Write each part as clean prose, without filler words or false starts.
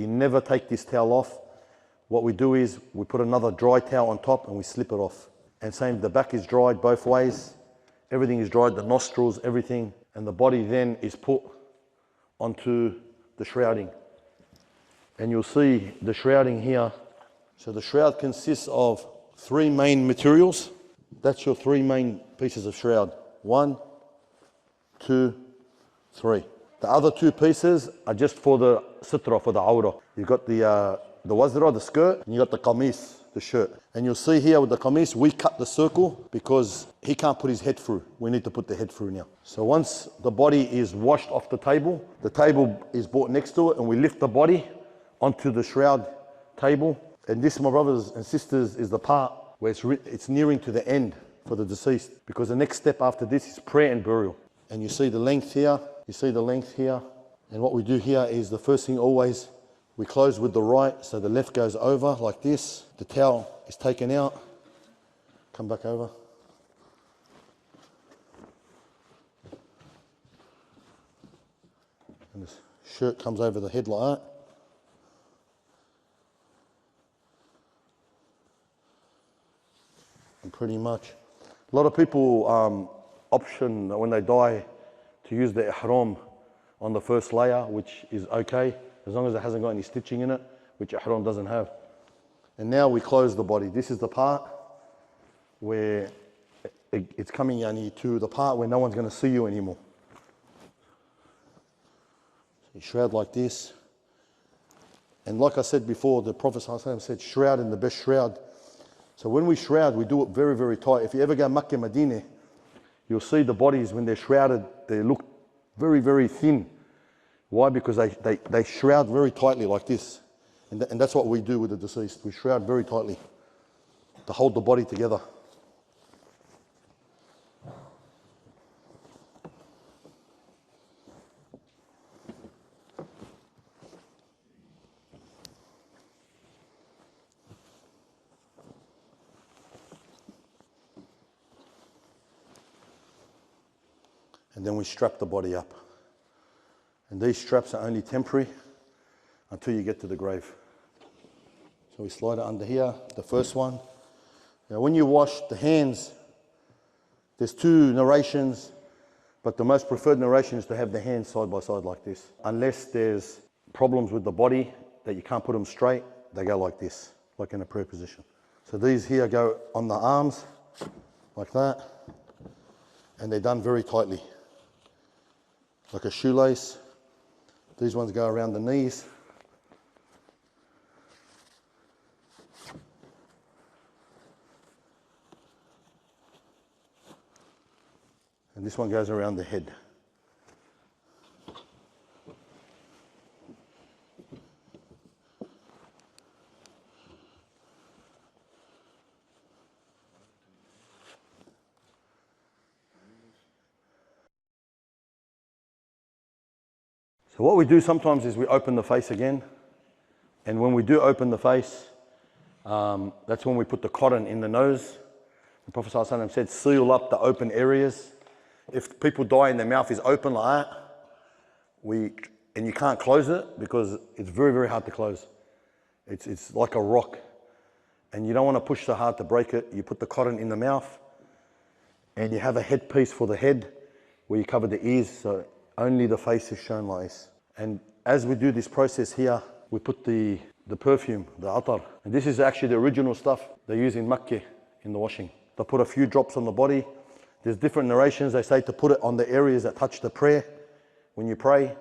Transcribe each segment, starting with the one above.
You never take this towel off. What we do is we put another dry towel on top and we slip it off. And same, the back is dried both ways. Everything is dried, the nostrils, everything. And the body then is put onto the shrouding. And you'll see the shrouding here. So the shroud consists of 3 main materials. That's your 3 main pieces of shroud. 1, 2, 3. The other 2 pieces are just for the sitra, for the awrah. You've got the wazra, the skirt, and you got the qamis, the shirt. And you'll see here with the qamis, we cut the circle because he can't put his head through. We need to put the head through now. So once the body is washed off the table is brought next to it, and we lift the body onto the shroud table. And this, my brothers and sisters, is the part where it's nearing to the end for the deceased, because the next step after this is prayer and burial. And you see the length here, you see the length here. And what we do here is the first thing always, we close with the right, so the left goes over like this. The towel is taken out, come back over. And the shirt comes over the head like that. And pretty much, a lot of people option when they die to use the ihram on the first layer, which is okay, as long as it hasn't got any stitching in it, which ihram doesn't have. And now we close the body. This is the part where it's coming yani, to the part where no one's going to see you anymore. So you shroud like this. And like I said before, the Prophet ﷺ said, shroud in the best shroud. So when we shroud, we do it very, very tight. If you ever go Makkah, Medina, you'll see the bodies when they're shrouded, they look very, very thin. Why? Because they shroud very tightly like this. And that's what we do with the deceased. We shroud very tightly to hold the body together. And then we strap the body up. And these straps are only temporary until you get to the grave. So we slide it under here, the first one. Now when you wash the hands, there's 2 narrations, but the most preferred narration is to have the hands side by side like this. Unless there's problems with the body that you can't put them straight, they go like this, like in a prayer position. So these here go on the arms, like that, and they're done very tightly, like a shoelace. These ones go around the knees. And this one goes around the head. So what we do sometimes is we open the face again. And when we do open the face, that's when we put the cotton in the nose. The Prophet ﷺ said, seal up the open areas. If people die and their mouth is open like that, and you can't close it because it's very, very hard to close. It's like a rock. And you don't want to push so hard to break it. You put the cotton in the mouth and you have a headpiece for the head where you cover the ears, so only the face is shown like this. And as we do this process here, we put the perfume, the atar. And this is actually the original stuff they use in Makkah in the washing. They put a few drops on the body. There's different narrations. They say to put it on the areas that touch the prayer when you pray.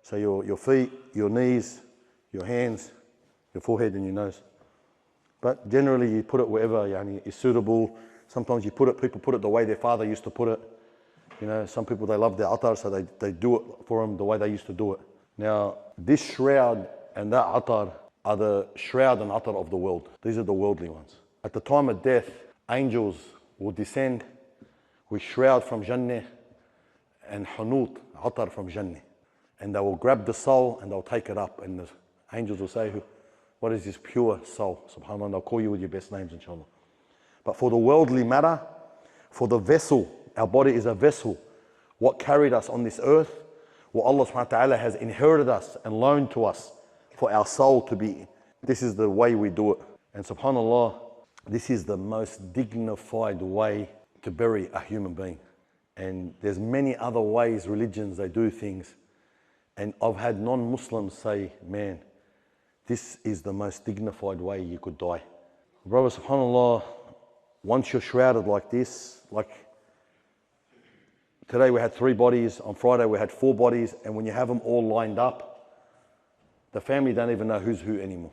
So your feet, your knees, your hands, your forehead and your nose. But generally you put it wherever is suitable. Sometimes people put it the way their father used to put it. You know, some people, they love their atar, so they do it for them the way they used to do it. Now, this shroud and that atar are the shroud and atar of the world. These are the worldly ones. At the time of death, angels will descend with shroud from Jannah and hanut, atar from Jannah. And they will grab the soul and they'll take it up. And the angels will say, what is this pure soul? SubhanAllah, they'll call you with your best names, inshallah. But for the worldly matter, for the vessel, our body is a vessel. What carried us on this earth, what Allah subhanahu wa ta'ala has inherited us and loaned to us for our soul to be. This is the way we do it. And subhanAllah, this is the most dignified way to bury a human being. And there's many other ways, religions, they do things. And I've had non-Muslims say, man, this is the most dignified way you could die. Brother, subhanAllah, once you're shrouded like this, like today we had 3 bodies, on Friday we had 4 bodies, and when you have them all lined up, the family don't even know who's who anymore.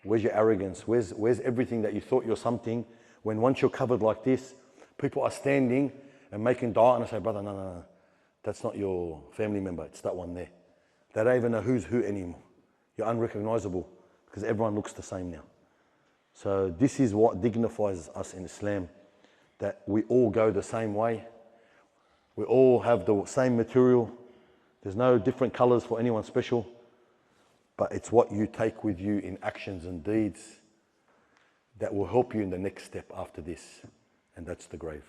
Where's your arrogance? Where's everything that you thought you're something? When once you're covered like this, people are standing and making dua, and I say, brother, no, that's not your family member, it's that one there. They don't even know who's who anymore. You're unrecognizable because everyone looks the same now. So this is what dignifies us in Islam, that we all go the same way. We all have the same material. There's no different colors for anyone special, but it's what you take with you in actions and deeds that will help you in the next step after this, and that's the grave.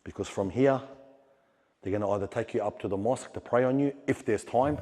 Because from here, they're going to either take you up to the mosque to pray on you, if there's time.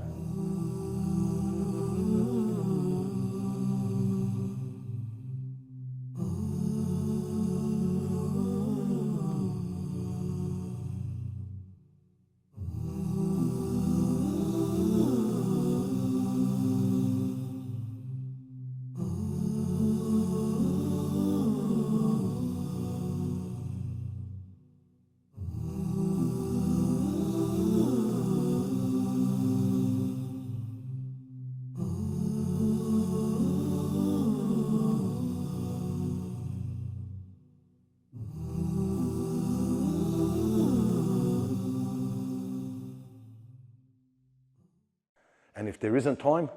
And if there isn't time,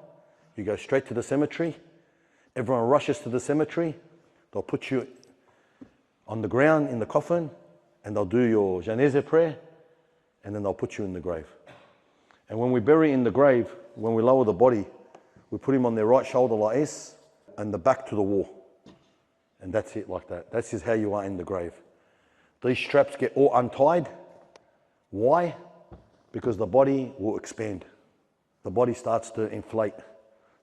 you go straight to the cemetery. Everyone rushes to the cemetery. They'll put you on the ground in the coffin, and they'll do your janazah prayer, and then they'll put you in the grave. And when we bury in the grave, when we lower the body, we put him on their right shoulder like this, and the back to the wall. And that's it, like that. That's just how you are in the grave. These straps get all untied. Why? Because the body will expand. The body starts to inflate.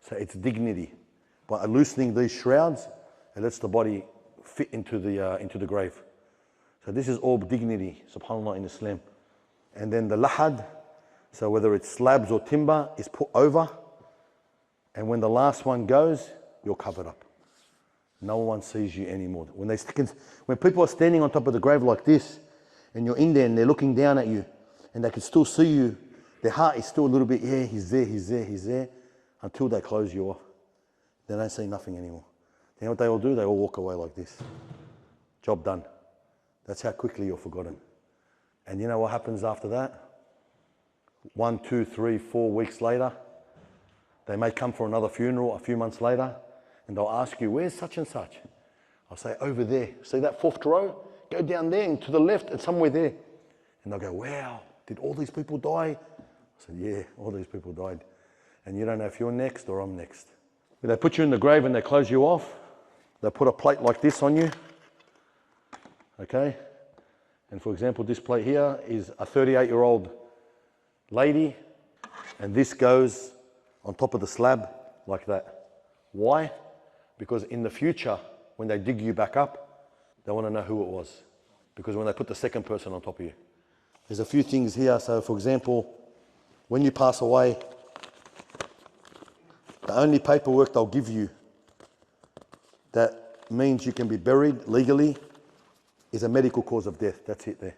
So it's dignity. By loosening these shrouds, it lets the body fit into the grave. So this is all dignity, subhanAllah, in Islam. And then the lahad, so whether it's slabs or timber, is put over. And when the last one goes, you're covered up. No one sees you anymore. When people are standing on top of the grave like this, and you're in there and they're looking down at you, and they can still see you, their heart is still a little bit, yeah, he's there, until they close you off. They don't see nothing anymore. You know what they all do? They all walk away like this. Job done. That's how quickly you're forgotten. And you know what happens after that? 1, 2, 3, 4 weeks later, they may come for another funeral a few months later, and they'll ask you, where's such and such? I'll say, over there. See that 4th row? Go down there and to the left and somewhere there. And they'll go, wow, did all these people die? I said, yeah, all these people died. And you don't know if you're next or I'm next. When they put you in the grave and they close you off, they put a plate like this on you. Okay? And for example, this plate here is a 38-year-old lady, and this goes on top of the slab like that. Why? Because in the future, when they dig you back up, they want to know who it was. Because when they put the second person on top of you. There's a few things here. So for example, when you pass away, the only paperwork they'll give you that means you can be buried legally is a medical cause of death. That's it there.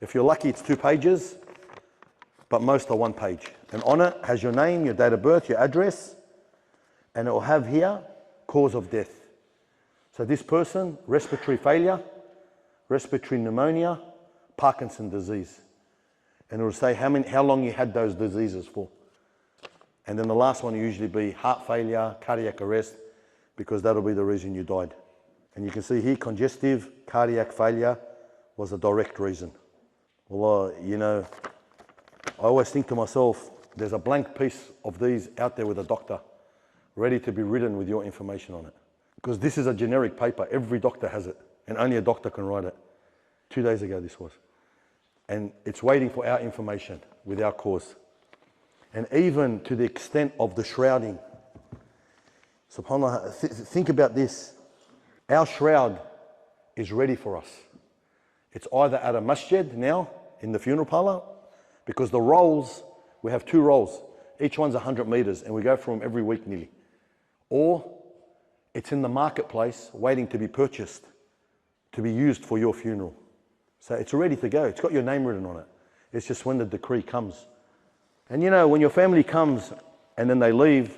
If you're lucky, it's 2 pages, but most are 1 page. And on it has your name, your date of birth, your address, and it will have here cause of death. So this person, respiratory failure, respiratory pneumonia, Parkinson's disease. And it will say how long you had those diseases for. And then the last one will usually be heart failure, cardiac arrest, because that'll be the reason you died. And you can see here, congestive cardiac failure was a direct reason. Well, you know, I always think to myself, there's a blank piece of these out there with a doctor, ready to be written with your information on it. Because this is a generic paper, every doctor has it, and only a doctor can write it. 2 days ago this was. And it's waiting for our information with our cause. And even to the extent of the shrouding. SubhanAllah, think about this. Our shroud is ready for us. It's either at a masjid now, in the funeral parlor, because the rolls, we have 2 rolls. Each one's 100 meters, and we go through them every week nearly. Or it's in the marketplace waiting to be purchased, to be used for your funeral. So it's ready to go. It's got your name written on it. It's just when the decree comes. And you know, when your family comes and then they leave,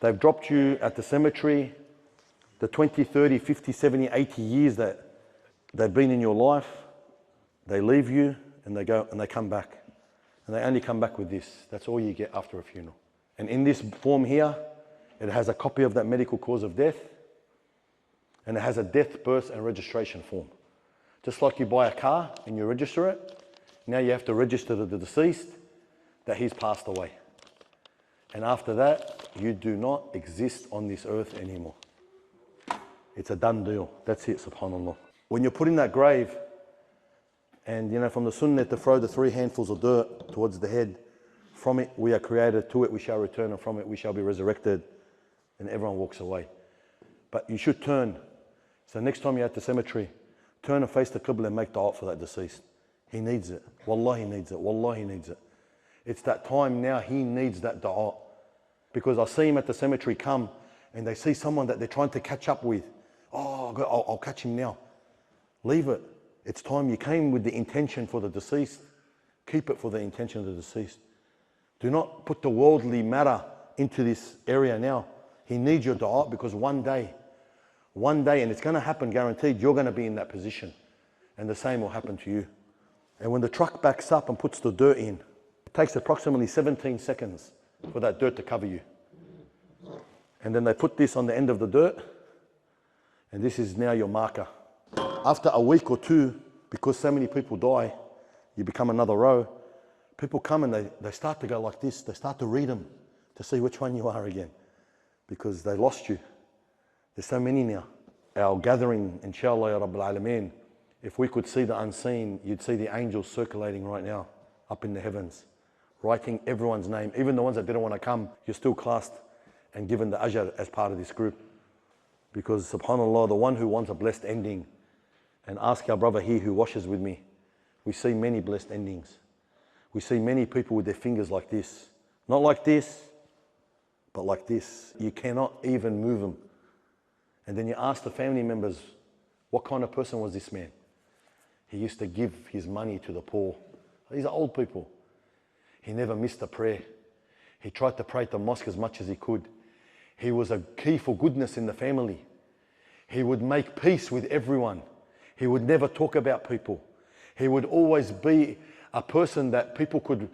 they've dropped you at the cemetery, the 20, 30, 50, 70, 80 years that they've been in your life, they leave you and they go and they come back. And they only come back with this. That's all you get after a funeral. And in this form here, it has a copy of that medical cause of death, and it has a death, birth and registration form. Just like you buy a car and you register it, now you have to register to the deceased that he's passed away. And after that, you do not exist on this earth anymore. It's a done deal. That's it, subhanAllah. When you're put in that grave, and you know, from the sunnah to throw the 3 handfuls of dirt towards the head, from it we are created, to it we shall return, and from it we shall be resurrected, and everyone walks away. But you should turn. So next time you're at the cemetery, turn and face the Qibla and make dua for that deceased. He needs it. Wallah, he needs it. Wallah, he needs it. It's that time now, he needs that dua. Because I see him at the cemetery come, and they see someone that they're trying to catch up with. Oh, I'll catch him now. Leave it. It's time. You came with the intention for the deceased. Keep it for the intention of the deceased. Do not put the worldly matter into this area now. He needs your dua, because one day, and it's going to happen guaranteed, you're going to be in that position. And the same will happen to you. And when the truck backs up and puts the dirt in, it takes approximately 17 seconds for that dirt to cover you. And then they put this on the end of the dirt, and this is now your marker. After a week or 2, because so many people die, you become another row. People come and they start to go like this. They start to read them to see which one you are again, because they lost you. There's so many now. Our gathering, inshallah, ya Rabbil Alameen, if we could see the unseen, you'd see the angels circulating right now up in the heavens, writing everyone's name. Even the ones that didn't want to come, you're still classed and given the ajr as part of this group. Because subhanAllah, the one who wants a blessed ending, and ask our brother here who washes with me, we see many blessed endings. We see many people with their fingers like this. Not like this, but like this. You cannot even move them. And then you ask the family members, what kind of person was this man? He used to give his money to the poor. These are old people. He never missed a prayer. He tried to pray at the mosque as much as he could. He was a key for goodness in the family. He would make peace with everyone. He would never talk about people. He would always be a person that people could